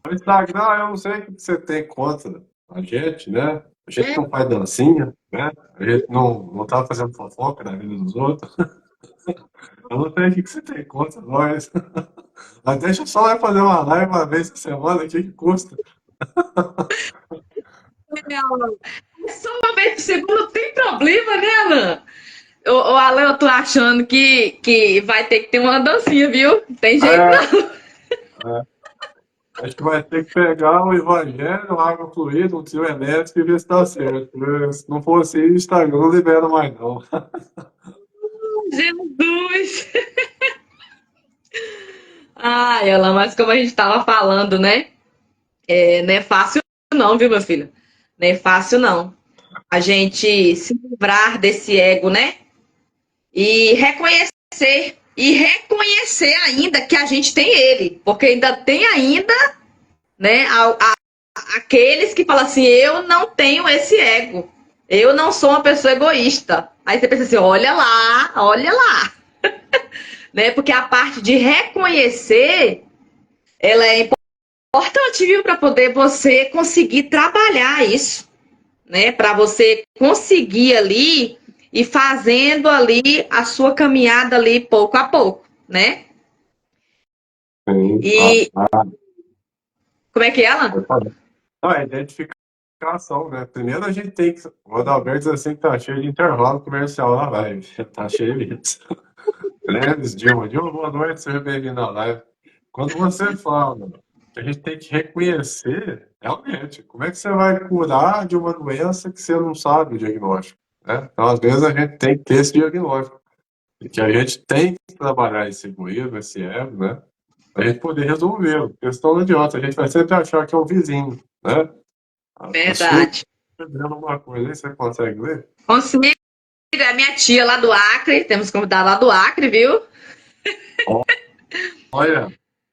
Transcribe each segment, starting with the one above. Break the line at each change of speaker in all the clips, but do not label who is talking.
No Instagram, eu não sei o que você tem contra a gente, né? A gente não faz dancinha, né? A gente não tá fazendo fofoca na vida dos outros. Eu não sei o que você tem contra nós. Mas deixa eu só fazer uma live uma vez por semana, o que que custa?
Só uma vez por segundo não tem problema, né, Alan? Ô, Alan, eu tô achando que vai ter que ter uma dancinha, viu? Tem jeito
É,
não.
acho que vai ter que pegar o evangelho, água fluida, um tio elétrico e ver se dá certo. Porque se não for assim, o Instagram não libera mais não.
Jesus! Ai, Alan, mas como a gente tava falando, né? Não é fácil não, viu, meu filho? Não é fácil não. A gente se livrar desse ego, né? E reconhecer ainda que a gente tem ele, porque ainda tem ainda, né, aqueles que falam assim, eu não tenho esse ego, eu não sou uma pessoa egoísta. Aí você pensa assim, olha lá, né? Porque a parte de reconhecer, ela é importante, viu, para poder você conseguir trabalhar isso, né? Para você conseguir ali e fazendo ali a sua caminhada ali pouco a pouco, né?
Sim,
E como é que é, Alan?
pode falar. Não, é identificação, né? Primeiro a gente tem que. O Adalberto diz assim que tá cheio de intervalo comercial na live. Tá cheio disso. Leves, Dilma, boa noite, seja bem-vindo à live. Quando você fala que a gente tem que reconhecer, realmente, como é que você vai curar de uma doença que você não sabe o diagnóstico, né? Então, às vezes, a gente tem que ter esse diagnóstico. E que a gente tem que trabalhar esse egoísmo, esse ego, né? Pra gente poder resolver. A questão não adianta, a gente vai sempre achar que é o vizinho, né? A sua
Verdade.
tá vendo alguma coisa aí, você consegue ver?
Consigo, é minha tia lá do Acre, temos convidado lá do Acre, viu?
Olha,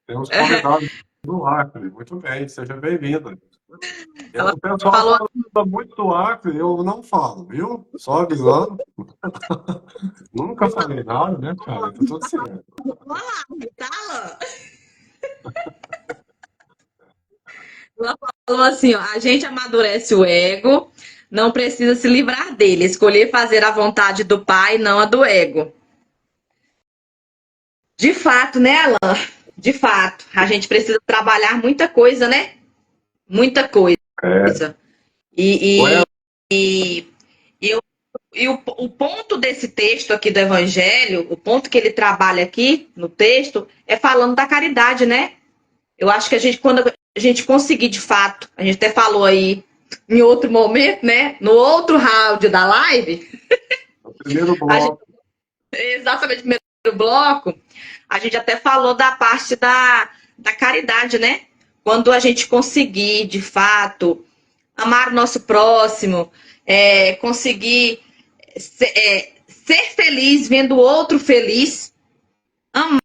temos convidados do Acre. Muito bem, seja bem-vinda.
Ela
O pessoal
falou,
fala muito do Acre, eu não falo, viu? Só avisando. Nunca falei nada, né, cara? Tá tudo certo.
tá, Alan? Ela falou assim, ó, a gente amadurece o ego, não precisa se livrar dele, escolher fazer a vontade do pai, não a do ego. De fato, né, Alan? De fato, a gente precisa trabalhar muita coisa, né? Muita coisa.
É,
E,
ué,
e, e, o ponto desse texto aqui do Evangelho, o ponto que ele trabalha aqui no texto, é falando da caridade, né? Eu acho que a gente, quando a gente conseguir de fato, a gente até falou aí em outro momento, né? No outro round da live,
o primeiro
a gente,
bloco.
exatamente no primeiro bloco, a gente até falou da parte da caridade, né? Quando a gente conseguir, de fato, amar o nosso próximo, conseguir ser feliz vendo o outro feliz, amar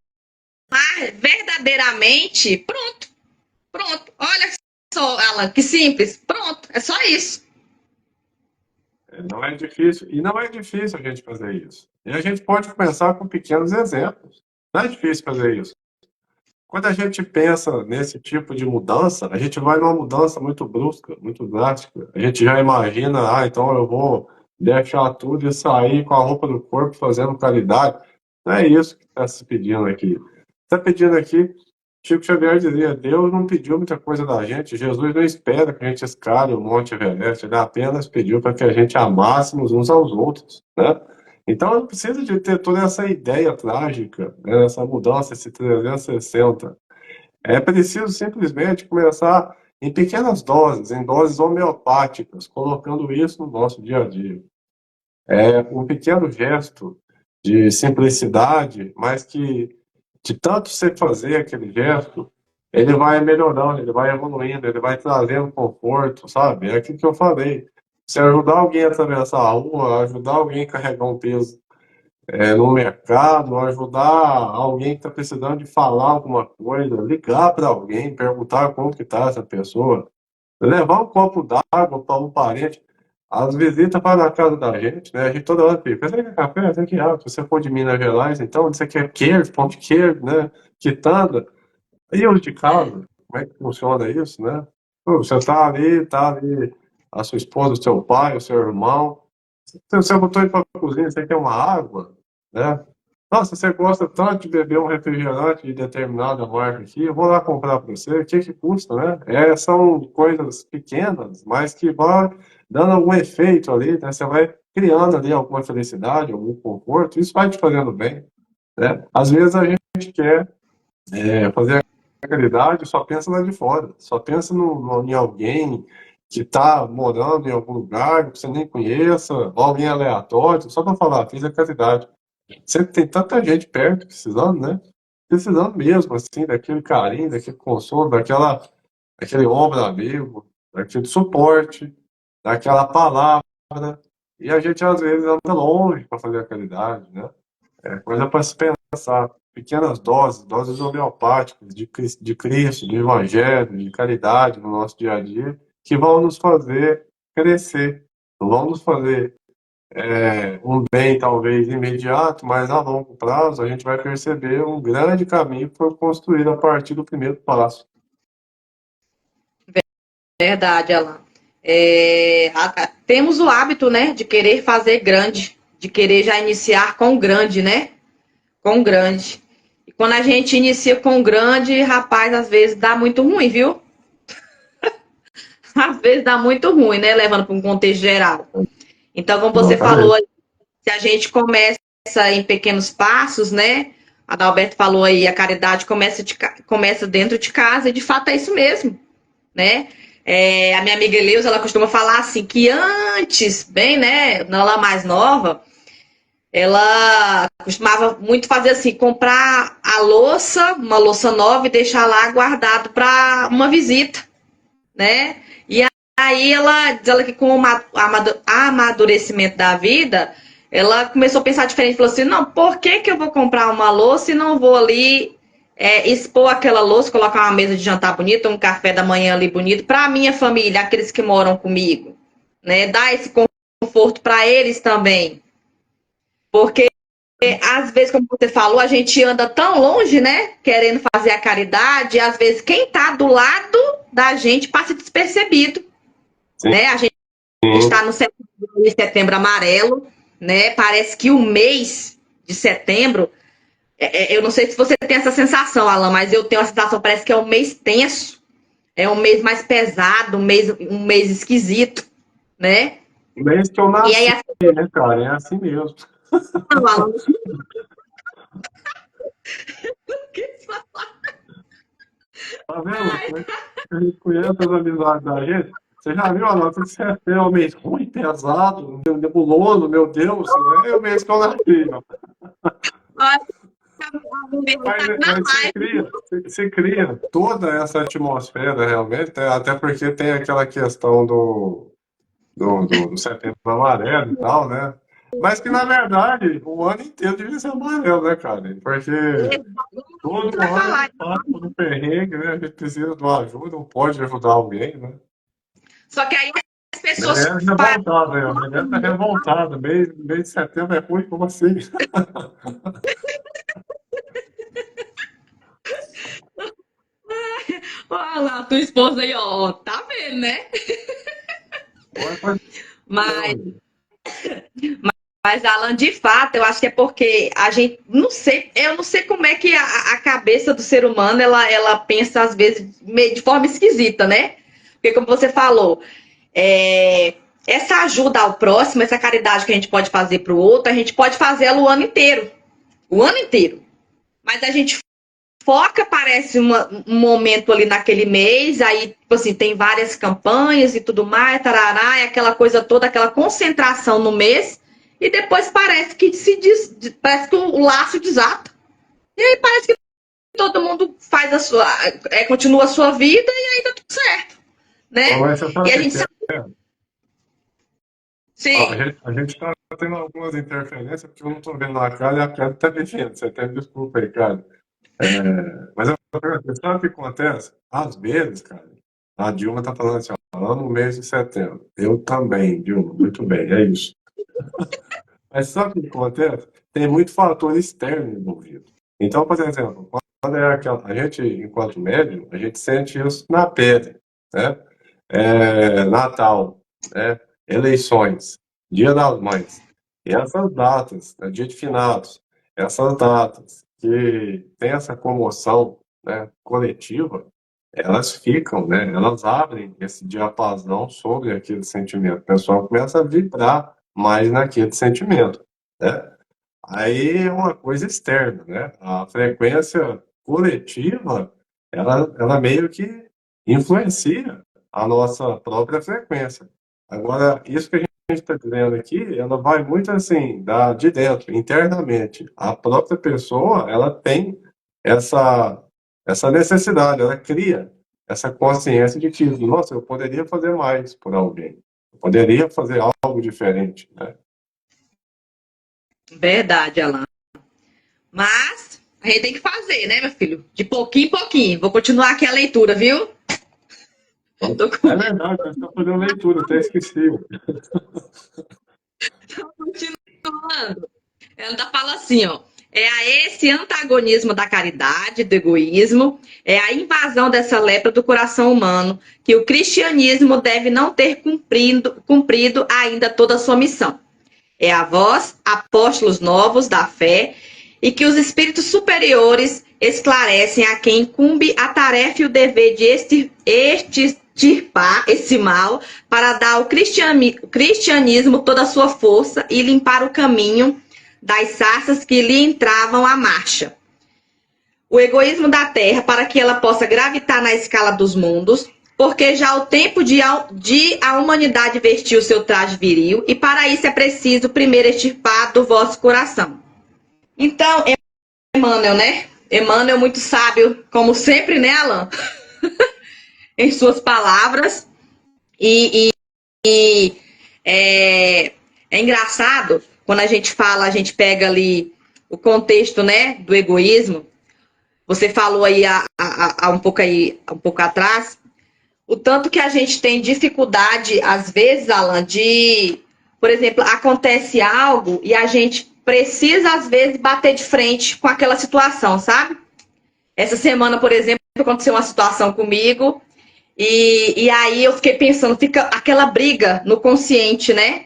verdadeiramente, pronto, pronto. Olha só, Alan, que simples. Pronto, é só isso.
Não é difícil, e não é difícil a gente fazer isso. E a gente pode começar com pequenos exemplos. Não é difícil fazer isso. Quando a gente pensa nesse tipo de mudança, a gente vai numa mudança muito brusca, muito drástica. A gente já imagina, então eu vou deixar tudo e sair com a roupa do corpo fazendo caridade. Não é isso que está se pedindo aqui. Está pedindo aqui, Chico Xavier dizia, Deus não pediu muita coisa da gente, Jesus não espera que a gente escale o Monte Everest, ele apenas pediu para que a gente amássemos uns aos outros, né? Então não precisa de ter toda essa ideia trágica, né, essa mudança, esse 360. É preciso simplesmente começar em pequenas doses, em doses homeopáticas, colocando isso no nosso dia a dia. É um pequeno gesto de simplicidade, mas que de tanto você fazer aquele gesto, ele vai melhorando, ele vai evoluindo, ele vai trazendo conforto, sabe? É aquilo que eu falei. Se ajudar alguém a atravessar a rua, ajudar alguém a carregar um peso no mercado, ajudar alguém que está precisando de falar alguma coisa, ligar para alguém, perguntar como que está essa pessoa, levar um copo d'água para um parente. As visitas para na casa da gente, né? A gente toda hora fica, você quer café? Você quer água? Se você for de Minas Gerais, então você quer queijo, pão de queijo, né? Quitanda. E os de casa como é que funciona isso, né? Pô, você tá ali, a sua esposa, o seu pai, o seu irmão. Você botou ele para a cozinha, você quer uma água, né? Nossa, você gosta tanto de beber um refrigerante de determinada marca aqui, eu vou lá comprar para você, o que custa, né? São coisas pequenas, mas que vão dando algum efeito ali, né? Você vai criando ali alguma felicidade, algum conforto, isso vai te fazendo bem, né? Às vezes a gente quer fazer a caridade, só pensa lá de fora, só pensa em alguém que está morando em algum lugar que você nem conheça, ou alguém aleatório, só para falar, fiz a caridade. Sempre tem tanta gente perto precisando, né? Precisando mesmo, assim, daquele carinho, daquele consolo, daquele ombro amigo, daquele suporte, daquela palavra. E a gente, às vezes, anda longe para fazer a caridade, né? É coisa para se pensar. Pequenas doses, doses homeopáticas de Cristo, do Evangelho, de caridade no nosso dia a dia, que vão nos fazer crescer, não vão nos fazer um bem talvez imediato, mas a longo prazo a gente vai perceber um grande caminho que foi construído a partir do primeiro passo.
Verdade, Alan. Temos o hábito, né, de querer fazer grande, de querer já iniciar com grande, né? Com grande. E quando a gente inicia com grande, rapaz, às vezes dá muito ruim, viu? Às vezes dá muito ruim, né? Levando para um contexto geral. Então, como você falou, se a gente começa em pequenos passos, né? A Adalberto falou aí, a caridade começa dentro de casa, e de fato é isso mesmo, né? A minha amiga Eleusa, ela costuma falar assim, que antes, bem, né, ela mais nova, ela costumava muito fazer assim, comprar uma louça nova e deixar lá guardado para uma visita, né? E aí ela diz ela que com o amadurecimento da vida, ela começou a pensar diferente, falou assim, não, por que eu vou comprar uma louça e não vou ali expor aquela louça, colocar uma mesa de jantar bonita, um café da manhã ali bonito, para a minha família, aqueles que moram comigo, né? Dar esse conforto para eles também. Porque às vezes, como você falou, a gente anda tão longe, né? Querendo fazer a caridade, e às vezes quem está do lado da gente passa despercebido, né? A gente está no setembro amarelo, né? Parece que o mês de setembro, eu não sei se você tem essa sensação, Alan, mas eu tenho a sensação, parece que é um mês tenso, é um mês mais pesado, um mês esquisito, né?
O mês que eu nasci,
e aí,
né, cara? É assim mesmo.
não, Alan,
Tá vendo? A gente conhece as amizades da gente. Você já viu a nota que você é um mês ruim, pesado, nebuloso, meu Deus, né? É o mês que eu nasci, ó. Mas você cria toda essa atmosfera realmente, né? Até porque tem aquela questão do setembro amarelo e tal, né? Mas que na verdade o ano inteiro devia ser amarelo, né, cara? Porque todo ano a gente passa por um perrengue, né? A gente precisa de uma ajuda, não pode ajudar alguém, né?
Só que aí as pessoas
É revoltado, né? A mulher tá revoltada. Mês de setembro é ruim, como assim?
olha lá, tua esposa aí, ó, tá vendo, né? Mas, mas, Alan, de fato, eu acho que é porque a gente, eu não sei como é que a cabeça do ser humano, ela pensa às vezes de forma esquisita, né? Porque como você falou, essa ajuda ao próximo, essa caridade que a gente pode fazer para o outro, a gente pode fazer ela o ano inteiro. Mas a gente foca, parece um momento ali naquele mês, aí, tipo assim, tem várias campanhas e tudo mais, tarará, e aquela coisa toda, aquela concentração no mês, e depois parece que parece que o laço desata. E aí parece que todo mundo faz continua a sua vida e aí tá tudo certo, né?
Mas você sabe
E a
o
gente
que
sabe.
é?
Sim.
A gente está tendo algumas interferências, porque eu não estou vendo na cara e a cara está mexendo. Você até me desculpa aí, cara. Mas você sabe o que acontece? Às vezes, cara, a Dilma tá falando assim, ó, amo o mês de setembro. Eu também, Dilma, muito bem, é isso. Mas sabe o que acontece? Tem muito fator externo envolvido. Então, por exemplo, é aquela, a gente, enquanto médium, a gente sente isso na pele, né? Natal, né? Eleições, Dia das Mães. E essas datas, né? Dia de finados, essas datas que tem essa comoção, né, coletiva, elas ficam, né? Elas abrem esse diapasão sobre aquele sentimento. O pessoal começa a vibrar mais naquele sentimento, né? Aí é uma coisa externa, né? A frequência coletiva, ela meio que influencia a nossa própria frequência. Agora, isso que a gente está dizendo aqui, ela vai muito assim, de dentro, internamente. A própria pessoa, ela tem essa, essa necessidade, ela cria essa consciência de que, nossa, eu poderia fazer mais por alguém. Eu poderia fazer algo diferente, né?
Verdade, Alan. Mas a gente tem que fazer, né, meu filho? De pouquinho em pouquinho. Vou continuar aqui a leitura, viu? Tô
É verdade, eu estou fazendo leitura, até esqueci.
continuando. Ela ainda fala assim, ó. É a esse antagonismo da caridade, do egoísmo, é a invasão dessa lepra do coração humano, que o cristianismo deve não ter cumprido ainda toda a sua missão. É a vós, apóstolos novos da fé, e que os espíritos superiores esclarecem a quem incumbe a tarefa e o dever de extirpar esse mal para dar ao cristianismo toda a sua força e limpar o caminho das sarças que lhe entravam à marcha. O egoísmo da terra para que ela possa gravitar na escala dos mundos, porque já o tempo de a humanidade vestir o seu traje viril, e para isso é preciso primeiro extirpar do vosso coração. Então, Emmanuel, né? Emmanuel muito sábio, como sempre, né, Alan? Em suas palavras. E é engraçado, quando a gente fala, a gente pega ali o contexto, né, do egoísmo. Você falou aí há um pouco atrás, o tanto que a gente tem dificuldade, às vezes, Alan, por exemplo, acontece algo e a gente precisa, às vezes, bater de frente com aquela situação, sabe? Essa semana, por exemplo, aconteceu uma situação comigo e aí eu fiquei pensando, fica aquela briga no consciente, né?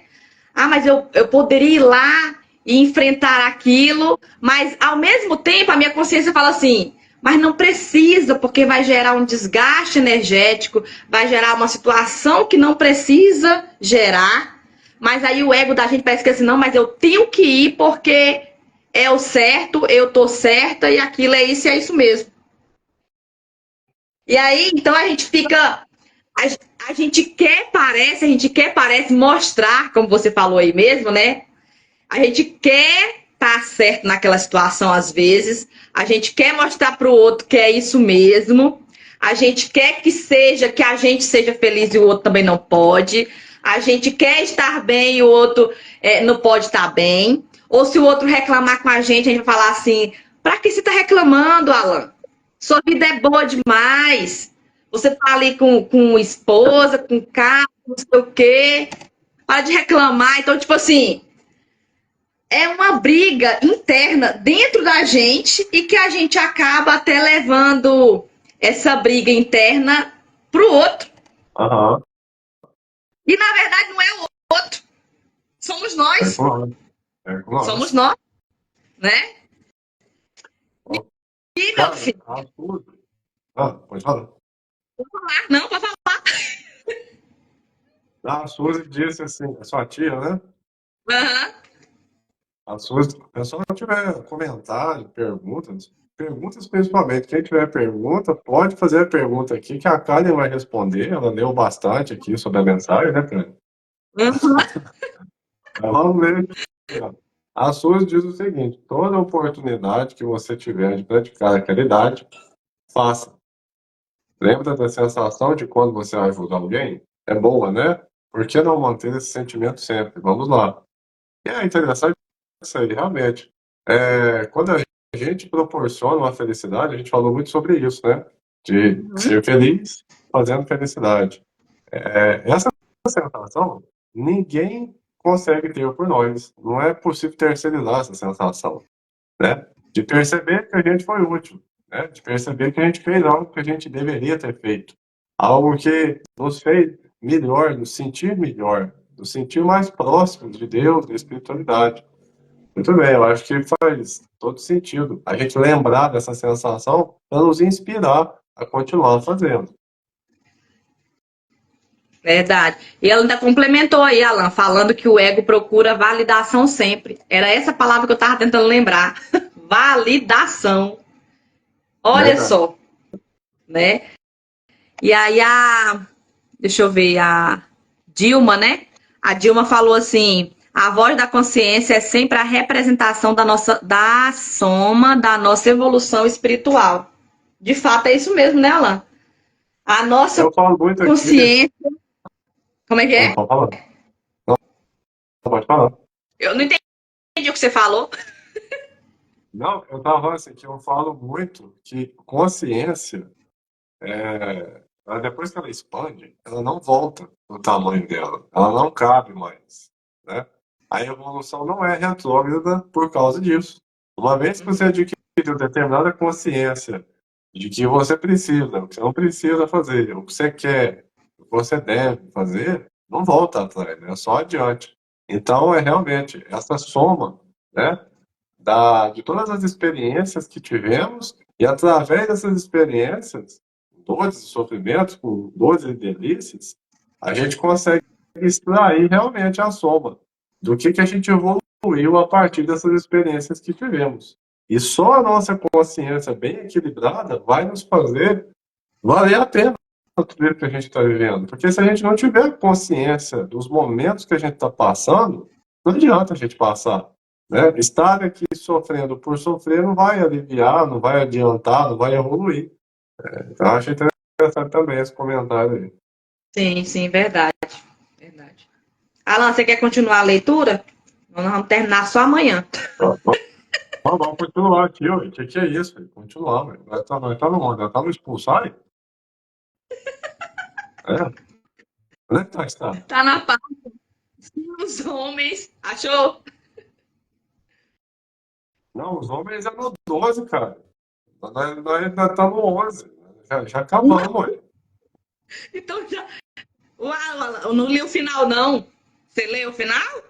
Ah, mas eu poderia ir lá e enfrentar aquilo, mas ao mesmo tempo a minha consciência fala assim, mas não precisa, porque vai gerar um desgaste energético, vai gerar uma situação que não precisa gerar, mas aí o ego da gente parece que é assim, não, mas eu tenho que ir porque é o certo, eu tô certa e aquilo é isso e é isso mesmo. E aí, então a gente fica. A a gente quer, parece, mostrar, como você falou aí mesmo, né? A gente quer estar certo naquela situação às vezes, a gente quer mostrar para o outro que é isso mesmo, a gente quer que a gente seja feliz e o outro também não pode, a gente quer estar bem e o outro não pode estar bem, ou se o outro reclamar com a gente vai falar assim, para que você está reclamando, Alan? Sua vida é boa demais, você tá ali com esposa, com carro, não sei o quê, para de reclamar, então tipo assim, é uma briga interna dentro da gente e que a gente acaba até levando essa briga interna pro outro.
Aham,
E na verdade não é o outro, somos
é
nós.
com nós. É com
Somos
nós.
nós, né?
Ó,
E meu
cara,
filho,
a Suzy. Ah, pode falar.
não, para falar.
A Suzy disse assim, a sua tia, né?
Uhum.
A Suzy, se o pessoal tiver comentário, perguntas principalmente. Quem tiver pergunta, pode fazer a pergunta aqui, que a Karen vai responder. Ela leu bastante aqui sobre a mensagem, né, Karen?
Uhum.
Mas vamos ver aqui, ó. A Suzy diz o seguinte: toda oportunidade que você tiver de praticar a caridade, faça. Lembra da sensação de quando você ajuda alguém? É boa, né? Por que não manter esse sentimento sempre? Vamos lá. E é interessante isso aí, realmente. Quando a gente proporciona uma felicidade, a gente falou muito sobre isso, né? De
Uhum.
ser feliz fazendo felicidade. Essa sensação, ninguém consegue ter por nós. Não é possível terceirizar essa sensação, né? De perceber que a gente foi útil. né? De perceber que a gente fez algo que a gente deveria ter feito. Algo que nos fez melhor, nos sentir mais próximos de Deus, da espiritualidade. Muito bem, eu acho que faz todo sentido a gente lembrar dessa sensação para nos inspirar a continuar fazendo.
Verdade. E ela ainda complementou aí, Alan, falando que o ego procura validação sempre. Era essa palavra que eu estava tentando lembrar. Validação. Olha
Verdade.
só, né? E aí deixa eu ver, a Dilma, né? A Dilma falou assim: a voz da consciência é sempre a representação da soma da nossa evolução espiritual. De fato, é isso mesmo, né, Alan? A nossa
Eu falo muito aqui.
consciência. Como é que é?
Pode falar. Não, pode falar.
Eu não entendi o que você falou.
Não, eu estava falando assim, que eu falo muito que consciência, depois que ela expande, ela não volta no tamanho dela. Ela não cabe mais, né? A evolução não é retrógrada por causa disso. Uma vez que você adquiriu determinada consciência de que você precisa, o que você não precisa fazer, o que você quer, o que você deve fazer, não volta atrás, né? É só adiante. Então, é realmente essa soma, né, de todas as experiências que tivemos, e através dessas experiências, dores e sofrimentos, com dores e delícias, a gente consegue extrair realmente a soma do que a gente evoluiu a partir dessas experiências que tivemos. E só a nossa consciência bem equilibrada vai nos fazer valer a pena tudo isso que a gente está vivendo. Porque se a gente não tiver consciência dos momentos que a gente está passando, não adianta a gente passar. Né? Estar aqui sofrendo por sofrer não vai aliviar, não vai adiantar, não vai evoluir. Então, acho interessante também esse comentário aí.
Sim, sim, verdade. Verdade. Alan, você quer continuar a leitura? Nós vamos terminar só amanhã.
Vamos continuar aqui, ó. O que é isso? Continuar, velho. Nós tá no onde? Nós tá no expulsar? É. Onde é que está?
Tá na parte. Os homens. Achou?
Não, os homens é no 12, cara. Nós ainda tá no 11. Já acabamos, ué.
Então já. Uau, eu não li o final, não. Você leu o final?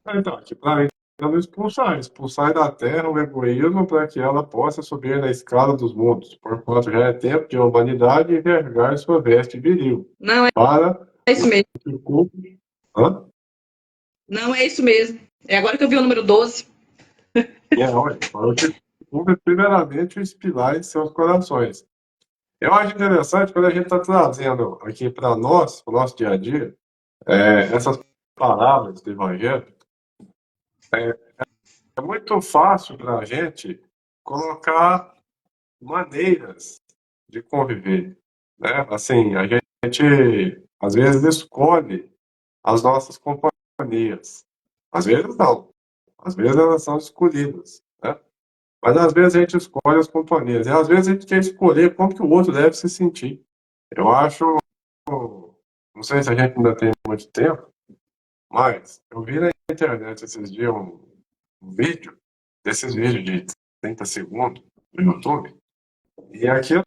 Então, aqui pra mim, tá no expulsar. Expulsar da terra o egoísmo para que ela possa subir na escala dos mundos, porquanto já é tempo de a humanidade envergar sua veste viril.
Não,
Para
é isso mesmo.
que o cumpre. Hã?
Não é isso mesmo. É agora que eu vi o número 12.
Olha, para o que cumpre primeiramente os pilares de seus corações. Eu acho interessante quando a gente está trazendo aqui para nós, para o nosso dia a dia, essas palavras do Evangelho. É muito fácil para a gente colocar maneiras de conviver, né? Assim, a gente às vezes escolhe as nossas companhias. Às vezes não. Às vezes elas são escolhidas, né? Mas às vezes a gente escolhe as companhias. E às vezes a gente quer escolher como que o outro deve se sentir. Eu acho, não sei se a gente ainda tem muito tempo, mas eu vi na internet esses dias um vídeo, desses vídeos de 30 segundos no YouTube, e aquilo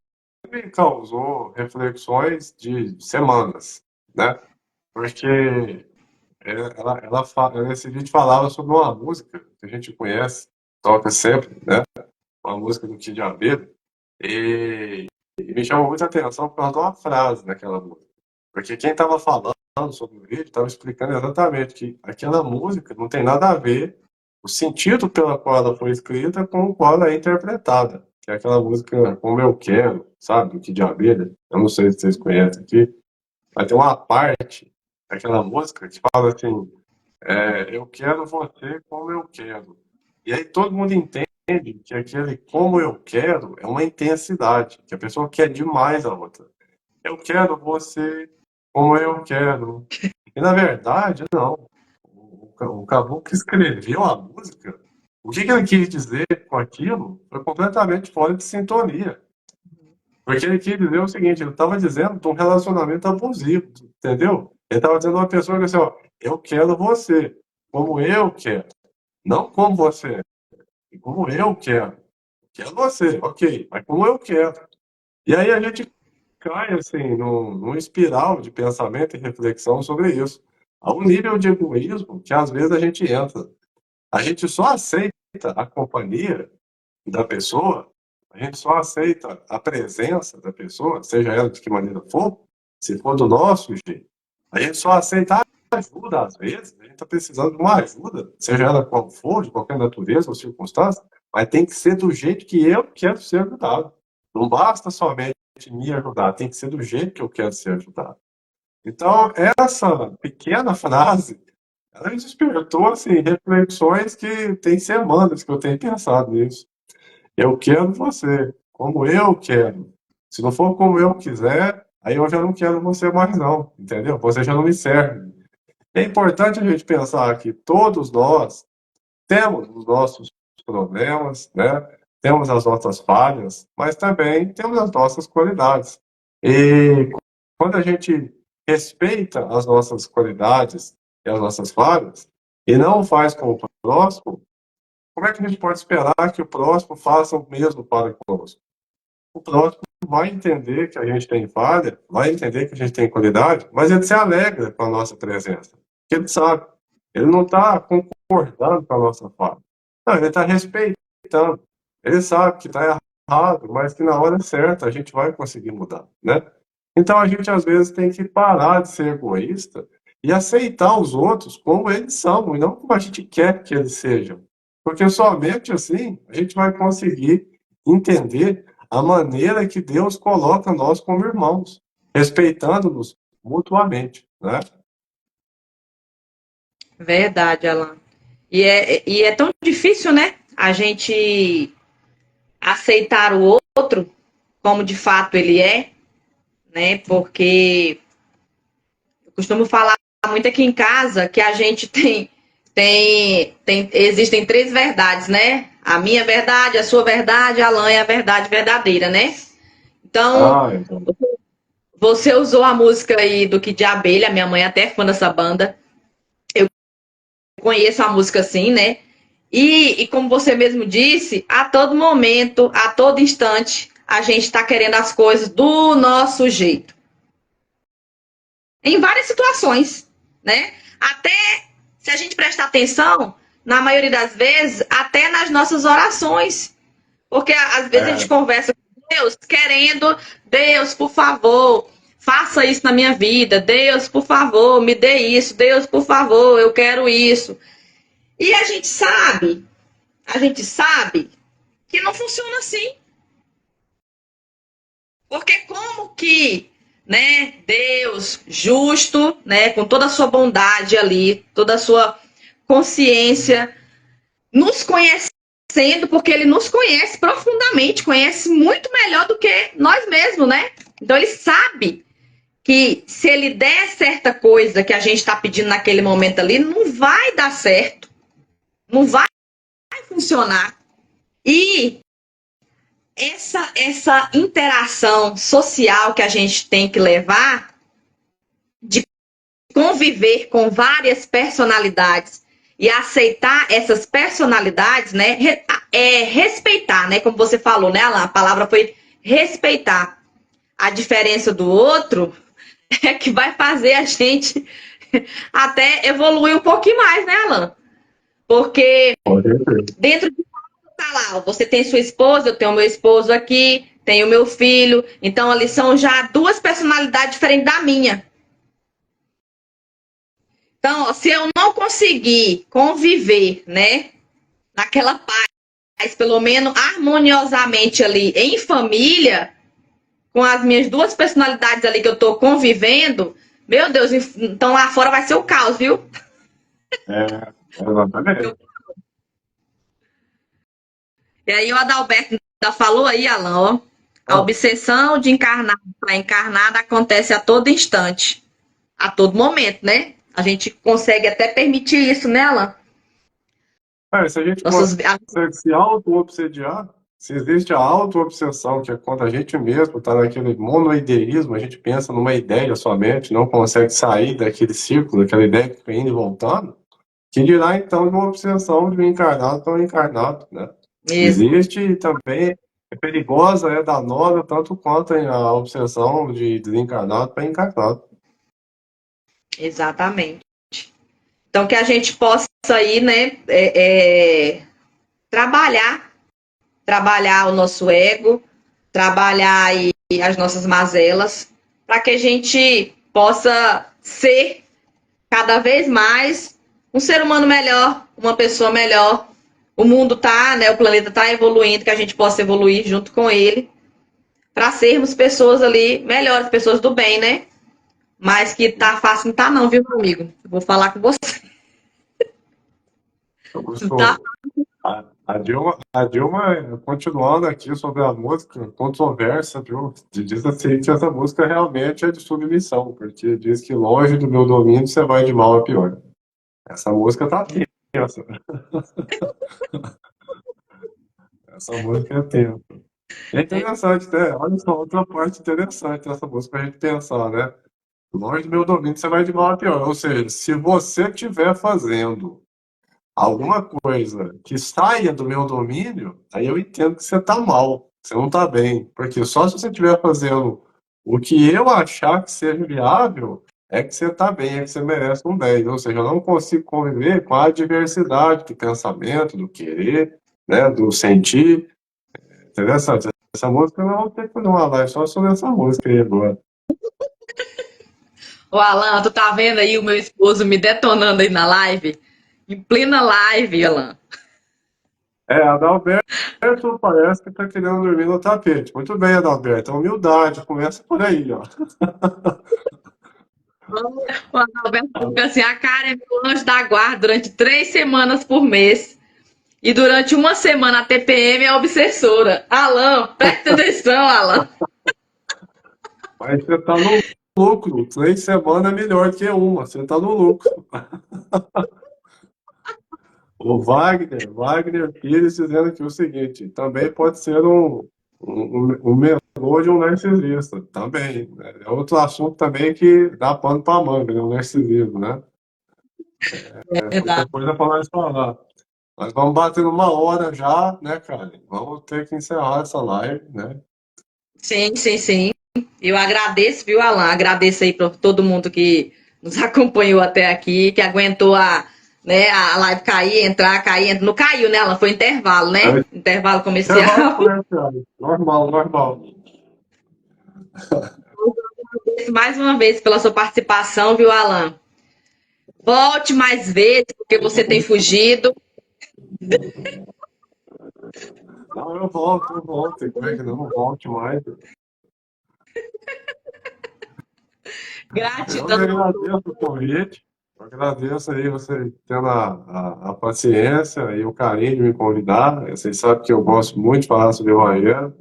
me causou reflexões de semanas, né? Porque nesse vídeo falava sobre uma música que a gente conhece, toca sempre, né? Uma música do Kid Abelha, e me chamou muita atenção por causa de uma frase naquela música. Porque quem estava falando sobre o vídeo estava explicando exatamente que aquela música não tem nada a ver, o sentido pela qual ela foi escrita com o qual ela é interpretada. Que é aquela música Como Eu Quero, sabe? Do Kid Abelha. Eu não sei se vocês conhecem aqui. Mas tem uma parte daquela música que fala assim: eu quero você como eu quero. E aí todo mundo entende que aquele como eu quero é uma intensidade, que a pessoa quer demais a outra. Eu quero você como eu quero. E na verdade, não. O caboclo que escreveu a música, o que ele quis dizer com aquilo foi completamente fora de sintonia. Porque ele quis dizer o seguinte, ele estava dizendo de um relacionamento abusivo, entendeu? Ele estava dizendo a uma pessoa que assim, ó, eu quero você, como eu quero, não como você é, como eu quero. quero você, ok, mas como eu quero. E aí a gente cai, assim, num espiral de pensamento e reflexão sobre isso. Há um nível de egoísmo que às vezes a gente entra. A gente só aceita a companhia da pessoa, a gente só aceita a presença da pessoa, seja ela de que maneira for, se for do nosso jeito. A gente só aceita a ajuda, às vezes, a gente está precisando de uma ajuda, seja ela qual for, de qualquer natureza ou circunstância, mas tem que ser do jeito que eu quero ser ajudado. Não basta somente me ajudar, tem que ser do jeito que eu quero ser ajudado. Então, essa pequena frase, ela me despertou, assim, reflexões que tem semanas que eu tenho pensado nisso. Eu quero você, como eu quero. Se não for como eu quiser, aí eu já não quero você mais não, entendeu? Você já não me serve. É importante a gente pensar que todos nós temos os nossos problemas, né? Temos as nossas falhas, mas também temos as nossas qualidades. E quando a gente respeita as nossas qualidades e as nossas falhas, e não faz com o próximo, como é que a gente pode esperar que o próximo faça o mesmo para conosco? O próximo vai entender que a gente tem falha, vai entender que a gente tem qualidade, mas ele se alegra com a nossa presença. Porque ele sabe, ele não está concordando com a nossa falha. Não, ele está respeitando. Ele sabe que está errado, mas que na hora certa a gente vai conseguir mudar, né? Então a gente às vezes tem que parar de ser egoísta e aceitar os outros como eles são e não como a gente quer que eles sejam. Porque somente assim a gente vai conseguir entender a maneira que Deus coloca nós como irmãos, respeitando-nos mutuamente, né?
Verdade, Alan. E é tão difícil, né? A gente aceitar o outro como de fato ele é, né? Porque eu costumo falar muito aqui em casa que a gente existem três verdades, né? A minha verdade, a sua verdade, a Alan é a verdade verdadeira, né? Então,
Ah, então.
você usou a música aí do Kid de Abelha, minha mãe é até fã dessa banda. Eu conheço a música assim, né? E como você mesmo disse, a todo momento, a todo instante, a gente está querendo as coisas do nosso jeito. Em várias situações, né? Até se a gente prestar atenção, na maioria das vezes, até nas nossas orações. Porque às vezes a gente
É,
conversa com Deus querendo, Deus, por favor, faça isso na minha vida. Deus, por favor, me dê isso. Deus, por favor, eu quero isso. E a gente sabe que não funciona assim. Porque como que, né, Deus justo, né, com toda a sua bondade ali, toda a sua consciência, nos conhecendo, porque ele nos conhece profundamente, conhece muito melhor do que nós mesmos, né? Então ele sabe que se ele der certa coisa que a gente está pedindo naquele momento ali, não vai dar certo, não vai funcionar. E essa interação social que a gente tem que levar, de conviver com várias personalidades e aceitar essas personalidades, né? Respeitar, né? Como você falou, né, Alan? A palavra foi respeitar a diferença do outro é que vai fazer a gente até evoluir um pouquinho mais, né, Alan? Porque
pode ser.
dentro de tá lá, você tem sua esposa, eu tenho meu esposo aqui, tenho meu filho, então ali são já duas personalidades diferentes da minha. Então, ó, se eu não conseguir conviver, né, naquela paz, pelo menos harmoniosamente ali em família, com as minhas duas personalidades ali que eu tô convivendo, meu Deus, então lá fora vai ser o caos, viu?
É, exatamente.
E aí o Adalberto já falou aí, Alan, ó, a
Ah,
obsessão de encarnar para encarnada acontece a todo instante, a todo momento, né? A gente consegue até permitir isso, né, Alan?
se a gente
Nossas,
consegue se auto-obsediar, se existe a auto-obsessão, que é quando a gente mesmo está naquele monoideísmo, a gente pensa numa ideia somente, não consegue sair daquele círculo, daquela ideia que fica indo e voltando, que dirá então de uma obsessão de um encarnado tão encarnado, né?
Mesmo.
Existe e também é perigosa, é danosa, tanto quanto a obsessão de desencarnado para encarnado.
Exatamente. Então, que a gente possa aí, né, trabalhar o nosso ego, trabalhar aí as nossas mazelas, para que a gente possa ser cada vez mais um ser humano melhor, uma pessoa melhor. O mundo tá, né, o planeta tá evoluindo, que a gente possa evoluir junto com ele, para sermos pessoas ali melhores, pessoas do bem, né? Mas que tá fácil, não tá não, viu, meu amigo? Eu vou falar com você. Tá?
Augusto, a Dilma, continuando aqui sobre a música, controversa, viu? Diz assim que essa música realmente é de submissão, porque diz que longe do meu domínio você vai de mal a pior. Essa música tá tensa. Essa música é tensa. É interessante, né? Olha só, outra parte interessante dessa música pra gente pensar, né? Longe do meu domínio você vai de mal a pior. Ou seja, se você estiver fazendo alguma coisa que saia do meu domínio, aí eu entendo que você está mal, você não está bem. Porque só se você estiver fazendo o que eu achar que seja viável, é que você está bem, é que você merece um 10. Ou seja, eu não consigo conviver com a diversidade do pensamento, do querer, né, do sentir. Interessante. Essa música eu não vou ter que fazer uma live só sobre essa música aí agora.
Ô, Alan, tu tá vendo aí o meu esposo me detonando aí na live? Em plena live, Alan.
Adalberto parece que está querendo dormir no tapete. Muito bem, Adalberto. Humildade, começa por aí, ó.
O Adalberto fica assim, a Karen é meu anjo da guarda durante 3 semanas por mês. E durante uma semana a TPM é obsessora. Alan, presta atenção, Alan.
Mas você está no lucro. 3 semanas é melhor que uma. Você está no lucro. O Wagner Pires dizendo aqui o seguinte: também pode ser um mentor de um narcisista. Também. Né? É outro assunto também que dá pano para manga, né? O narcisismo, né?
É
Muita
verdade.
coisa para nós falar. Nós vamos bater uma hora já, né, cara? Vamos ter que encerrar essa live, né?
Sim, sim, sim. Eu agradeço, viu, Alan? Agradeço aí para todo mundo que nos acompanhou até aqui, que aguentou a live cair, entrar, cair. Não caiu, né, Alan? Foi intervalo, né?
Aí,
Intervalo
intervalo
comercial.
comercial. Normal, normal.
Agradeço mais uma vez pela sua participação, viu, Alan? Volte mais vezes, porque você tem fugido.
Não, eu volto, eu volto. Como é que não volte mais? Eu
Gratidão.
que agradeço o convite. Eu agradeço aí você tendo a paciência e o carinho de me convidar. Vocês sabem que eu gosto muito de falar sobre o Evangelho.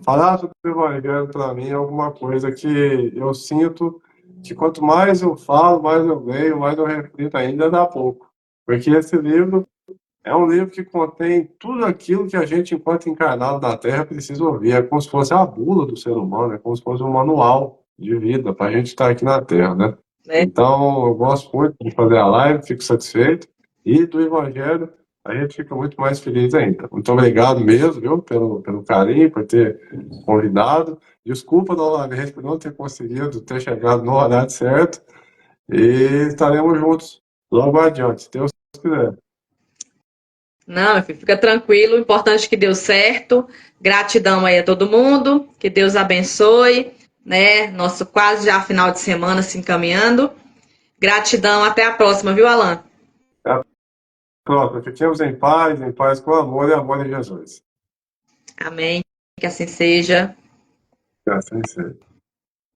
Falar sobre o Evangelho, para mim, é alguma coisa que eu sinto que quanto mais eu falo, mais eu leio, mais eu reflito ainda dá pouco. Porque esse livro é um livro que contém tudo aquilo que a gente, enquanto encarnado na Terra, precisa ouvir. É como se fosse a bula do ser humano, é como se fosse um manual de vida para a gente estar aqui na Terra, né?
Né?
Então, eu gosto muito de fazer a live, fico satisfeito. E do Evangelho, a gente fica muito mais feliz ainda. Muito obrigado mesmo, viu, pelo carinho, por ter convidado. Desculpa novamente por não ter conseguido ter chegado no horário certo. E estaremos juntos logo adiante, se Deus quiser.
Não, meu filho, fica tranquilo. O importante é que deu certo. Gratidão aí a todo mundo. Que Deus abençoe, né? Nosso quase já final de semana se encaminhando. Gratidão, até a próxima, viu, Alan?
Pronto, fiquemos em paz com amor e amor em Jesus.
Amém. Que assim seja.
Que assim seja.